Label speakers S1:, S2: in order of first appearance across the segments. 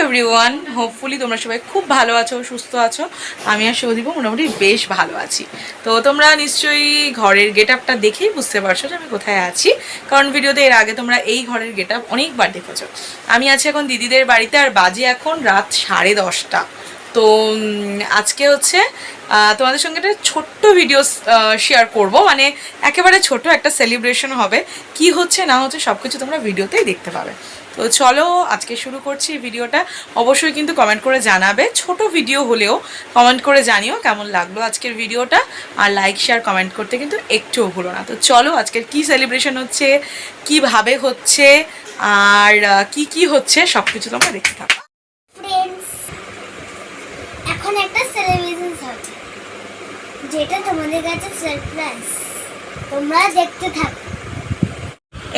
S1: Everyone, hopefully তোমরা সবাই খুব ভালো আছো, সুস্থ আছো। আমি আর সৌদীপ মোটামুটি বেশ ভালো আছি। তো তোমরা নিশ্চয়ই ঘরের গেট আপটা দেখেই বুঝতে পারছো যে আমি কোথায় আছি, কারণ ভিডিওতে এর আগে তোমরা এই ঘরের গেট আপ অনেকবার দেখেছো। আমি আছি এখন দিদিদের বাড়িতে, আর বাজে এখন রাত 10:30। তো আজকে হচ্ছে তোমাদের সঙ্গে একটা ছোট্ট ভিডিও শেয়ার করব, মানে একেবারে ছোট একটা সেলিব্রেশন হবে। কি হচ্ছে না হচ্ছে সব কিছু তোমরা ভিডিওতেই দেখতে পাবে। তো চলো আজকে শুরু করছি ভিডিওটা। অবশ্যই কিন্তু কমেন্ট করে জানাবে, ছোট ভিডিও হলেও কমেন্ট করে জানিও কেমন লাগলো আজকের ভিডিওটা। আর লাইক শেয়ার কমেন্ট করতে কিন্তু একটুও ভুলো না। তো চলো আজকের কি সেলিব্রেশন হচ্ছে, কিভাবে হচ্ছে, আর কি কি হচ্ছে সব কিছু তোমরা দেখতে থাকো।
S2: এখন একটা সেলিব্রেশন হচ্ছে, যেটা তোমাদের কাছে সারপ্রাইজ। তোমরা দেখতে থাকো।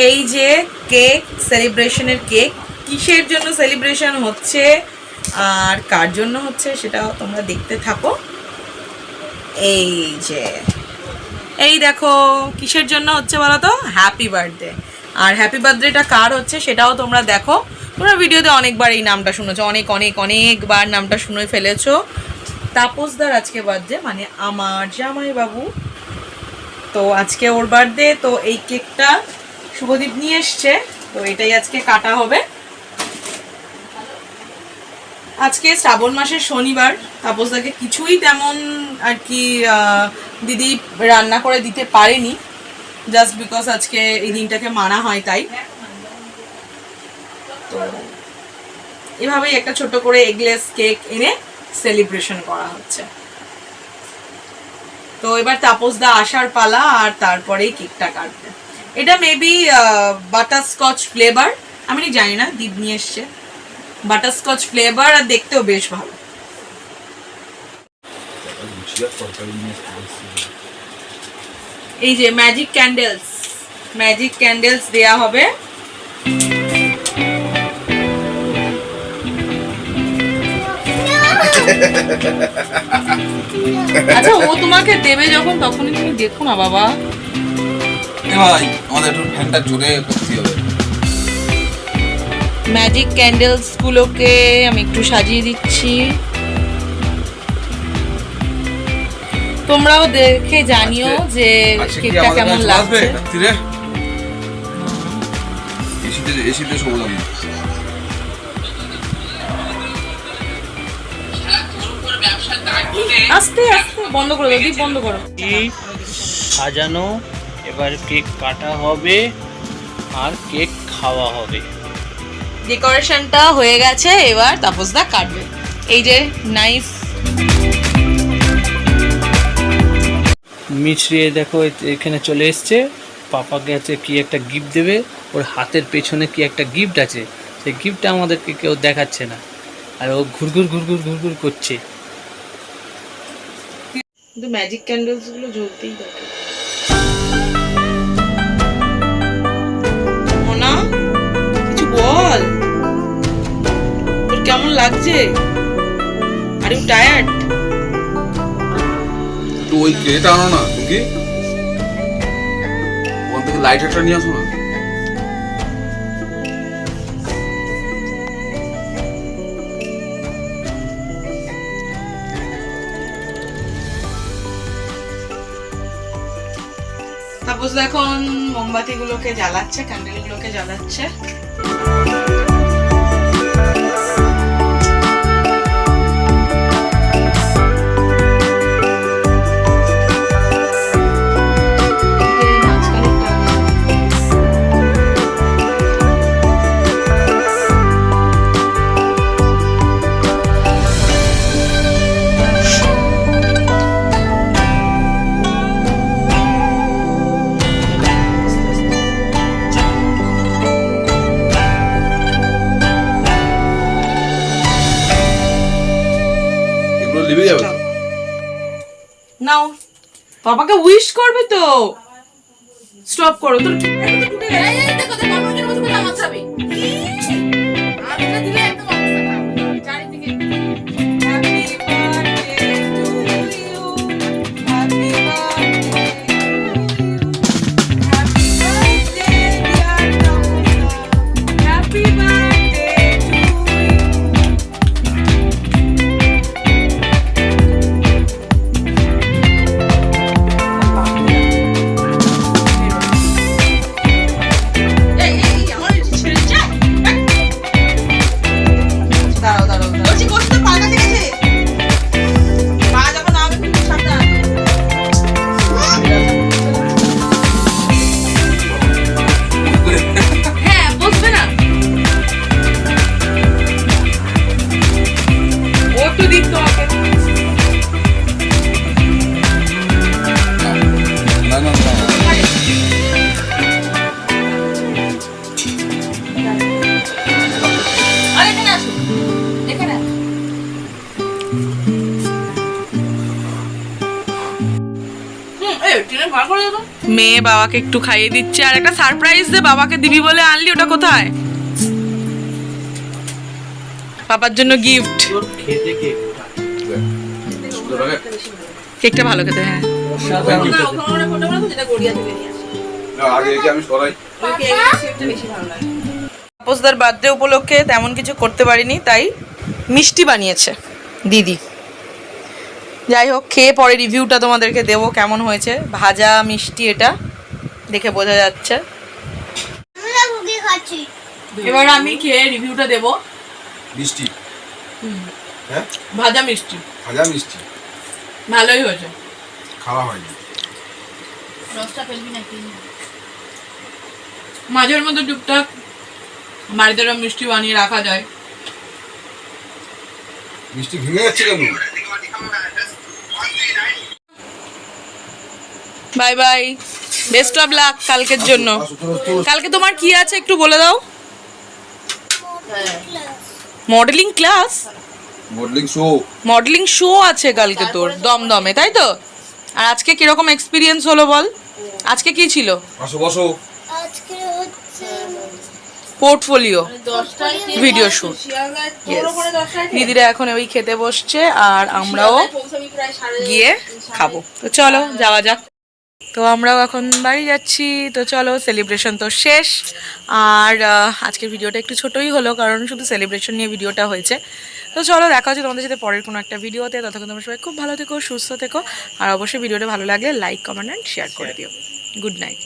S1: এই যে কেক, সেলিব্রেশনের কেক, কিসের জন্য সেলিব্রেশন হচ্ছে আর কার জন্য হচ্ছে সেটাও তোমরা দেখতে থাকো। এই যে এই দেখো কিসের জন্য হচ্ছে বলো তো, হ্যাপি বার্থডে। আর হ্যাপি বার্থডেটা কার হচ্ছে সেটাও তোমরা দেখো। তোমরা ভিডিওতে অনেকবার এই নামটা শুনেছো, অনেকবার নামটা শুনে ফেলেছো। তাপসদার আজকে বার্থডে, মানে আমার জামাই বাবু। তো আজকে ওর বার্থডে, তো এই কেকটা শুভদীপ নিয়ে এসছে। তো এটাই আজকে কাটা হবে। আজকে শ্রাবণ মাসের শনিবার, তাপসদাকে কিছুই তেমন আর কি দিদি রান্না করে দিতে পারেনি, জাস্ট বিকজ আজকে এই দিনটাকে মানা হয় তাই। তো এভাবেই একটা ছোট করে এগলেস কেক এনে সেলিব্রেশন করা হচ্ছে। তো এবার তাপসদা আসার পালা, আর তারপরেই কেকটা কাটবে। এটা মেবি বাটারস্কচ ফ্লেভার, আমি জানি না, দিদি নিয়ে এসছে। বাটারস্কচ ফ্লেভার, আর দেখতেও বেশ ভালো। এই যে ম্যাজিক ক্যান্ডেলস দেয়া হবে। আচ্ছা, ও তোমাকে দেবে যখন তখনই তুমি দেখো না বাবা।
S3: ভাই আমাদের একটু ফ্যানটা জোরে করতে হবে।
S1: ম্যাজিক ক্যান্ডেলস গুলোকে আমি একটু সাজিয়ে দিচ্ছি, তোমরাও দেখে জানিও যে কেকটা কেমন লাগছে।
S3: এসিতে সবুজ আমি
S1: আস্তে আস্তে বন্ধ করো, দীপ বন্ধ করো।
S4: সাজানো, এবার কেক কাটা হবে আর কেক খাওয়া হবে।
S1: ডেকোরেশনটা হয়ে গেছে, এবার তাপসদা কাটবে। এই যে নাইস
S4: মিছরি দেখো এখানে চলে এসছে। পাপাকে আছে কি একটা গিফট দেবে, ওর হাতের পেছনে কি একটা গিফট আছে, সেই গিফটটা আমাদেরকে কেউ দেখাচ্ছে না, আর ও ঘুরঘুর করছে।
S1: কিন্তু ম্যাজিক ক্যান্ডেলস গুলো জ্বলতেই থাকে। মোনা কিছু বল, তোর কেমন লাগছে? Are you tired?
S3: তো ওই কেটা আনো না তুমি, ওখান থেকে লাইটারটা নিয়ে আসো না।
S1: তাপস এখন মোমবাতি গুলোকে জ্বালাচ্ছে, ক্যান্ডেল গুলোকে জ্বালাচ্ছে। নাও, পাপাকে উইশ করবে তো। স্টপ করো, তোর মেয়ে বাবাকে একটু খাইয়ে দিচ্ছে আর একটা সারপ্রাইজ দে বাবাকে দিবি বলে আনলি, ওটা কোথায়? পাপার জন্য গিফট।
S3: সুন্দর লাগে।
S1: কেকটা ভালো খেতে, হ্যাঁ।
S3: না, আগে একে আমি সরাই।
S1: তাপসদার বার্থডে উপলক্ষে তেমন কিছু করতে পারিনি, তাই মিষ্টি বানিয়েছে দিদি। যাই হোক, খেয়ে পরে রিভিউটা তোমাদেরকে দেবো কেমন হয়েছে। ভাজা মিষ্টি, এটা দেখে বোঝা যাচ্ছে।
S2: আমরা মুখে খাচ্ছি।
S1: এবার আমি খেয়ে রিভিউটা দেবো।
S3: মিষ্টি। হ্যাঁ,
S1: ভাজা মিষ্টি
S3: ভাজা মিষ্টি
S1: ভালোই হয়েছে।
S3: খাওয়া হয়নি।
S1: মাঝের মধ্যে টুকটাক বাড়িতে মিষ্টি বানিয়ে রাখা যায়।
S3: মিষ্টি ভেঙে যাচ্ছে কেন?
S1: Bye bye, best of luck কালকের জন্য। কালকে তোমার কি আছে একটু বলে দাও। Modelling class,
S3: modelling show.
S1: Modelling show আছে কালকে তোর দমদমে, তাই তো? আর আজকে কিরকম এক্সপিরিয়েন্স হলো বল? আজকে কি ছিল?
S3: বসো বসো।
S2: আজকে হচ্ছে
S1: পোর্টফোলিও ভিডিও শুট। দিদিরা এখন ওই খেতে বসছে আর আমরাও গিয়ে খাবো। তো চলো যাওয়া যাক। তো আমরাও এখন বাড়ি যাচ্ছি। তো চলো, সেলিব্রেশন তো শেষ। আর আজকের ভিডিওটা একটু ছোটই হলো, কারণ শুধু সেলিব্রেশন নিয়ে ভিডিওটা হয়েছে। তো চলো, দেখা হচ্ছে তোমাদের সাথে পরের কোনো একটা ভিডিওতে। ততক্ষণ তোমরা সবাই খুব ভালো থেকো, সুস্থ থেকো। আর অবশ্যই ভিডিওটা ভালো লাগলে লাইক, কমেন্ট অ্যান্ড শেয়ার করে দিও। Good night.